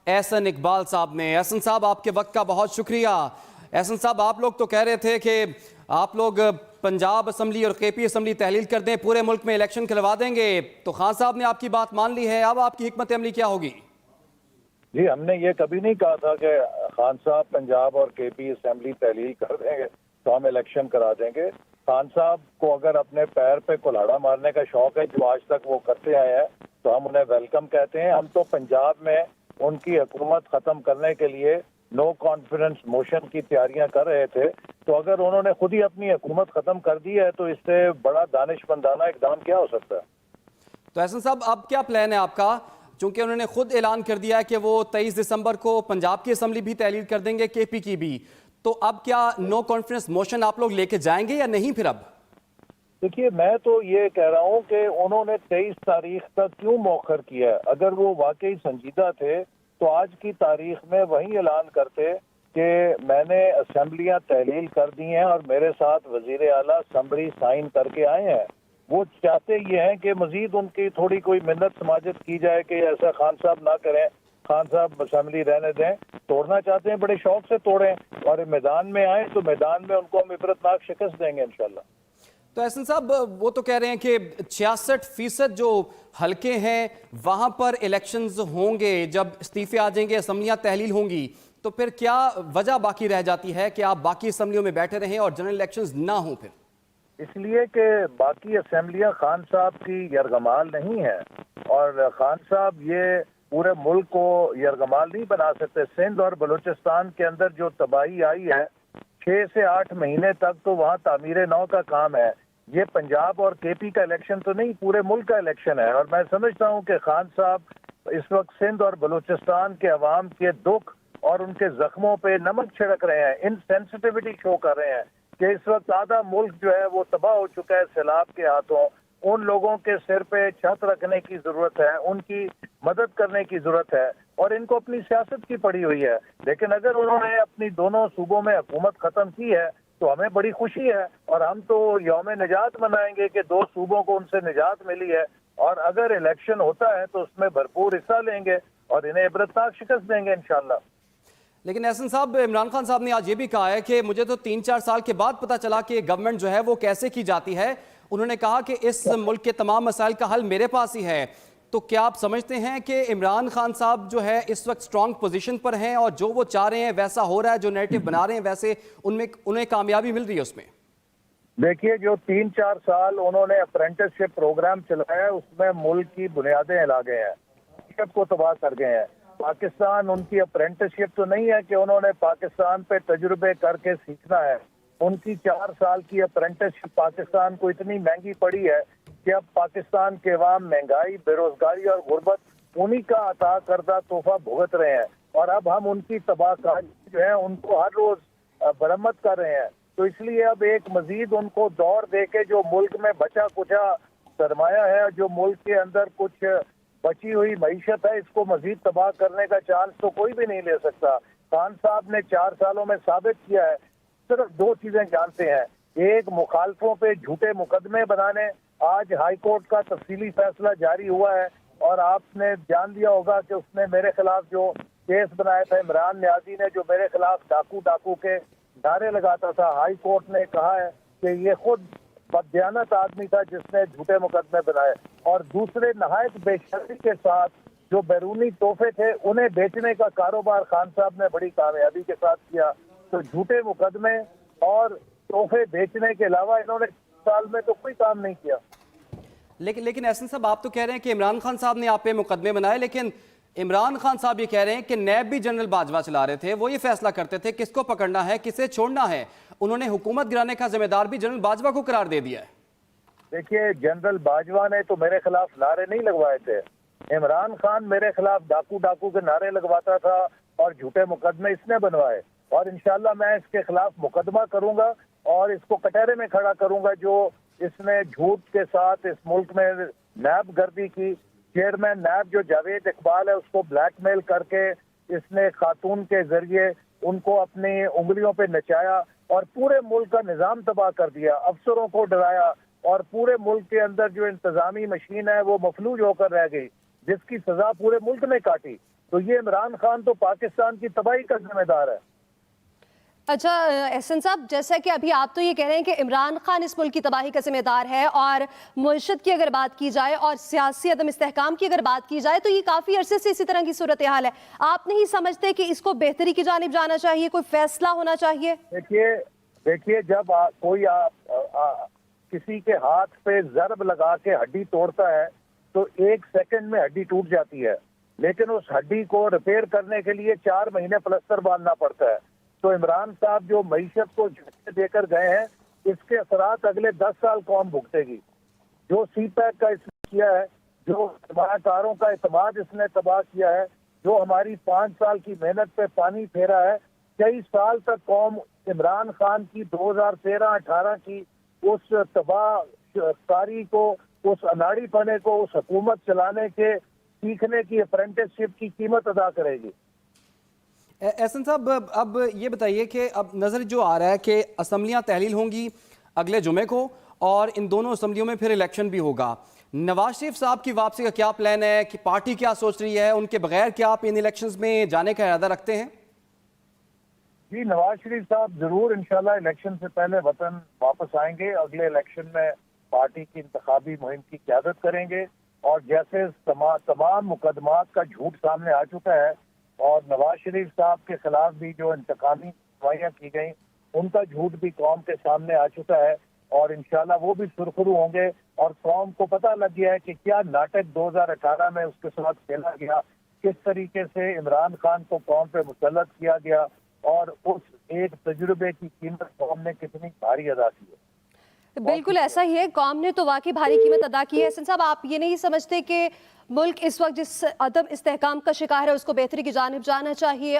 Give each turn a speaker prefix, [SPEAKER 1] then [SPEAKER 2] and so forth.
[SPEAKER 1] احسن اقبال صاحب نے۔ احسن صاحب آپ کے وقت کا بہت شکریہ۔ احسن صاحب آپ لوگ تو کہہ رہے تھے کہ آپ لوگ پنجاب اسمبلی اور کے پی اسمبلی تحلیل کر دیں، پورے ملک میں الیکشن کھلوا دیں گے، تو خان صاحب نے آپ کی بات مان لی ہے، اب آپ کی حکمت عملی کیا ہوگی؟
[SPEAKER 2] جی ہم نے یہ کبھی نہیں کہا تھا کہ خان صاحب پنجاب اور کے پی اسمبلی تحلیل کر دیں گے تو ہم الیکشن کرا دیں گے۔ خان صاحب کو اگر اپنے پیر پہ کلہاڑا مارنے کا شوق ہے جو آج تک وہ کرتے آئے ہیں تو ہم انہیں ویلکم کہتے ہیں۔ ہم تو پنجاب میں ان کی حکومت ختم کرنے کے لیے نو کانفیڈنس موشن کی تیاریاں کر رہے تھے، تو اگر انہوں نے خود ہی اپنی حکومت ختم کر دی ہے تو اس سے بڑا دانشمندانہ اقدام کیا ہو سکتا ہے؟
[SPEAKER 1] تو احسن صاحب اب کیا پلان ہے آپ کا؟ چونکہ انہوں نے خود اعلان کر دیا ہے کہ وہ 23 دسمبر کو پنجاب کی اسمبلی بھی تحلیل کر دیں گے، کے پی کی بھی، تو اب کیا نو کانفیڈنس موشن آپ لوگ لے کے جائیں گے یا نہیں پھر اب؟
[SPEAKER 2] دیکھیے میں تو یہ کہہ رہا ہوں کہ انہوں نے 23 تاریخ تک کیوں مؤخر کیا ہے؟ اگر وہ واقعی سنجیدہ تھے تو آج کی تاریخ میں وہی اعلان کرتے کہ میں نے اسمبلیاں تحلیل کر دی ہیں اور میرے ساتھ وزیر اعلیٰ اسمبلی سائن کر کے آئے ہیں۔ وہ چاہتے یہ ہیں کہ مزید ان کی تھوڑی کوئی منت سماجت کی جائے کہ ایسا خان صاحب نہ کریں، خان صاحب اسمبلی رہنے دیں، توڑنا چاہتے ہیں بڑے شوق سے توڑیں اور میدان میں آئیں تو میدان میں ان کو ہم عبرتناک شکست دیں گے انشاءاللہ۔
[SPEAKER 1] تو احسن صاحب وہ تو کہہ رہے ہیں کہ 66% جو حلقے ہیں وہاں پر الیکشنز ہوں گے، جب استعفے آ جائیں گے اسمبلیاں تحلیل ہوں گی، تو پھر کیا وجہ باقی رہ جاتی ہے کہ آپ باقی اسمبلیوں میں بیٹھے رہیں اور جنرل الیکشنز نہ ہوں؟ پھر
[SPEAKER 2] اس لیے کہ باقی اسمبلیاں خان صاحب کی یرغمال نہیں ہیں اور خان صاحب یہ پورے ملک کو یرغمال نہیں بنا سکتے۔ سندھ اور بلوچستان کے اندر جو تباہی آئی ہے 6 سے 8 مہینے تک تو وہاں تعمیر نو کا کام ہے۔ یہ پنجاب اور کے پی کا الیکشن تو نہیں، پورے ملک کا الیکشن ہے، اور میں سمجھتا ہوں کہ خان صاحب اس وقت سندھ اور بلوچستان کے عوام کے دکھ اور ان کے زخموں پہ نمک چھڑک رہے ہیں، ان سینسٹیوٹی شو کر رہے ہیں کہ اس وقت آدھا ملک جو ہے وہ تباہ ہو چکا ہے سیلاب کے ہاتھوں۔ ان لوگوں کے سر پہ چھت رکھنے کی ضرورت ہے، ان کی مدد کرنے کی ضرورت ہے، اور ان کو اپنی سیاست کی پڑی ہوئی ہے۔ لیکن اگر انہوں نے اپنی دونوں صوبوں میں حکومت ختم کی ہے تو ہمیں بڑی خوشی ہے، اور ہم تو یوم نجات منائیں گے کہ 2 صوبوں کو ان سے نجات ملی ہے، اور اگر الیکشن ہوتا ہے تو اس میں بھرپور حصہ لیں گے اور انہیں عبرتناک شکست دیں گے انشاءاللہ۔
[SPEAKER 1] لیکن احسن صاحب عمران خان صاحب نے آج یہ بھی کہا ہے کہ مجھے تو 3-4 سال کے بعد پتہ چلا کہ گورنمنٹ جو ہے وہ کیسے کی جاتی ہے۔ انہوں نے کہا کہ اس ملک کے تمام مسائل کا حل میرے پاس ہی ہے۔ تو کیا آپ سمجھتے ہیں کہ عمران خان صاحب جو ہے اس وقت سٹرونگ پوزیشن پر ہیں اور جو وہ چاہ رہے ہیں ویسا ہو رہا ہے، جو نیریٹو بنا رہے ہیں ویسے انہیں کامیابی مل رہی ہے اس میں؟
[SPEAKER 2] دیکھیے جو 3-4 سال انہوں نے اپرینٹس شپ پروگرام چلایا ہے اس میں ملک کی بنیادیں ہلا گئے ہیں، شپ کو تباہ کر گئے ہیں۔ پاکستان ان کی اپرینٹس شپ تو نہیں ہے کہ انہوں نے پاکستان پہ تجربے کر کے سیکھنا ہے۔ ان کی 4 سال کی اپرینٹس شپ پاکستان کو اتنی مہنگی پڑی ہے کہ اب پاکستان کے عوام مہنگائی، بے روزگاری اور غربت انہی کا عطا کردہ تحفہ بھگت رہے ہیں، اور اب ہم ان کی تباہ کاری جو ہے ان کو ہر روز برمت کر رہے ہیں۔ تو اس لیے اب ایک مزید ان کو دور دے کے جو ملک میں بچا کچا سرمایہ ہے، جو ملک کے اندر کچھ بچی ہوئی معیشت ہے، اس کو مزید تباہ کرنے کا چانس تو کوئی بھی نہیں لے سکتا۔ خان صاحب نے 4 سالوں میں ثابت کیا ہے، صرف 2 چیزیں جانتے ہیں، ایک مخالفوں پہ جھوٹے مقدمے بنانے۔ آج ہائی کورٹ کا تفصیلی فیصلہ جاری ہوا ہے اور آپ نے جان لیا ہوگا کہ اس نے میرے خلاف جو کیس بنایا تھا، عمران نیازی نے جو میرے خلاف ڈاکو کے نعرے لگاتا تھا، ہائی کورٹ نے کہا ہے کہ یہ خود بددیانت آدمی تھا جس نے جھوٹے مقدمے بنائے، اور دوسرے نہایت بے شرمی کے ساتھ جو بیرونی تحفے تھے انہیں بیچنے کا کاروبار خان صاحب نے بڑی کامیابی کے ساتھ کیا۔ تو جھوٹے مقدمے اور تحفے بیچنے کے علاوہ انہوں نے سال میں تو کوئی کام نہیں کیا۔
[SPEAKER 1] لیکن احسن صاحب آپ تو کہہ رہے ہیں کہ عمران خان صاحب نے آپ پہ مقدمے بنائے، لیکن عمران خان صاحب یہ کہہ رہے ہیں کہ نیب بھی جنرل باجوہ چلا رہے تھے، وہ یہ فیصلہ کرتے تھے کس کو پکڑنا ہے کسے چھوڑنا ہے، انہوں نے حکومت گرانے کا ذمہ دار بھی جنرل باجوہ کو قرار دے دیا ہے۔
[SPEAKER 2] دیکھیے جنرل باجوہ نے تو میرے خلاف نعرے نہیں لگوائے تھے، عمران خان میرے خلاف ڈاکو کے نعرے لگواتا تھا اور جھوٹے مقدمے اس نے بنوائے، اور انشاءاللہ میں اس کے خلاف مقدمہ کروں گا اور اس کو کٹہرے میں کھڑا کروں گا جو اس نے جھوٹ کے ساتھ اس ملک میں نیب گردی کی۔ چیئرمین نیب جو جاوید اقبال ہے اس کو بلیک میل کر کے اس نے خاتون کے ذریعے ان کو اپنی انگلیوں پہ نچایا اور پورے ملک کا نظام تباہ کر دیا، افسروں کو ڈرایا، اور پورے ملک کے اندر جو انتظامی مشین ہے وہ مفلوج ہو کر رہ گئی، جس کی سزا پورے ملک نے کاٹی۔ تو یہ عمران خان تو پاکستان کی تباہی کا ذمہ دار ہے۔
[SPEAKER 3] اچھا احسن صاحب، جیسا کہ ابھی آپ تو یہ کہہ رہے ہیں کہ عمران خان اس ملک کی تباہی کا ذمہ دار ہے، اور معیشت کی اگر بات کی جائے اور سیاسی عدم استحکام کی اگر بات کی جائے تو یہ کافی عرصے سے اسی طرح کی صورتحال ہے۔ آپ نہیں سمجھتے کہ اس کو بہتری کی جانب جانا چاہیے، کوئی فیصلہ ہونا چاہیے؟
[SPEAKER 2] دیکھیے جب کوئی کسی کے ہاتھ پہ ضرب لگا کے ہڈی توڑتا ہے تو 1 سیکنڈ میں ہڈی ٹوٹ جاتی ہے، لیکن اس ہڈی کو ریپیئر کرنے کے لیے 4 مہینے پلستر باندھنا پڑتا ہے۔ تو عمران صاحب جو معیشت کو جھٹکے دے کر گئے ہیں، اس کے اثرات اگلے 10 سال قوم بھگتے گی۔ جو سی پیک کا اس نے کیا ہے، جو سرمایہ کاروں کا اعتماد اس نے تباہ کیا ہے، جو ہماری 5 سال کی محنت پہ پانی پھیرا ہے، کئی سال تک قوم عمران خان کی 2013-18 کی اس تباہ کاری کو، اس اناڑی پنے کو، اس حکومت چلانے کے سیکھنے کی اپرینٹس شپ کی قیمت ادا کرے گی۔
[SPEAKER 1] احسن صاحب، اب یہ بتائیے کہ اب نظر جو آ رہا ہے کہ اسمبلیاں تحلیل ہوں گی اگلے جمعے کو، اور ان دونوں اسمبلیوں میں پھر الیکشن بھی ہوگا۔ نواز شریف صاحب کی واپسی کا کیا پلان ہے، کہ پارٹی کیا سوچ رہی ہے؟ ان کے بغیر کیا آپ ان الیکشنز میں جانے کا ارادہ رکھتے ہیں؟
[SPEAKER 2] جی، نواز شریف صاحب ضرور انشاءاللہ الیکشن سے پہلے وطن واپس آئیں گے، اگلے الیکشن میں پارٹی کی انتخابی مہم کی قیادت کریں گے، اور جیسے تمام مقدمات کا جھوٹ سامنے آ چکا ہے، اور نواز شریف صاحب کے خلاف بھی جو انتقامی کارروائیاں کی گئیں ان کا جھوٹ بھی قوم کے سامنے آ چکا ہے، اور انشاءاللہ وہ بھی سرخرو ہوں گے، اور قوم کو پتہ لگ گیا ہے کہ کیا ناٹک 2018 میں اس کے ساتھ کھیلا گیا، کس طریقے سے عمران خان کو قوم پہ مسلط کیا گیا، اور اس ایک تجربے کی قیمت قوم نے کتنی بھاری ادا کی ہے۔
[SPEAKER 3] بالکل ایسا ہی ہے، قوم نے تو واقعی بھاری قیمت ادا کی ہے۔ احسن صاحب، آپ یہ نہیں سمجھتے کہ ملک اس وقت جس عدم استحکام کا شکار ہے اس کو بہتری کی جانب جانا چاہیے؟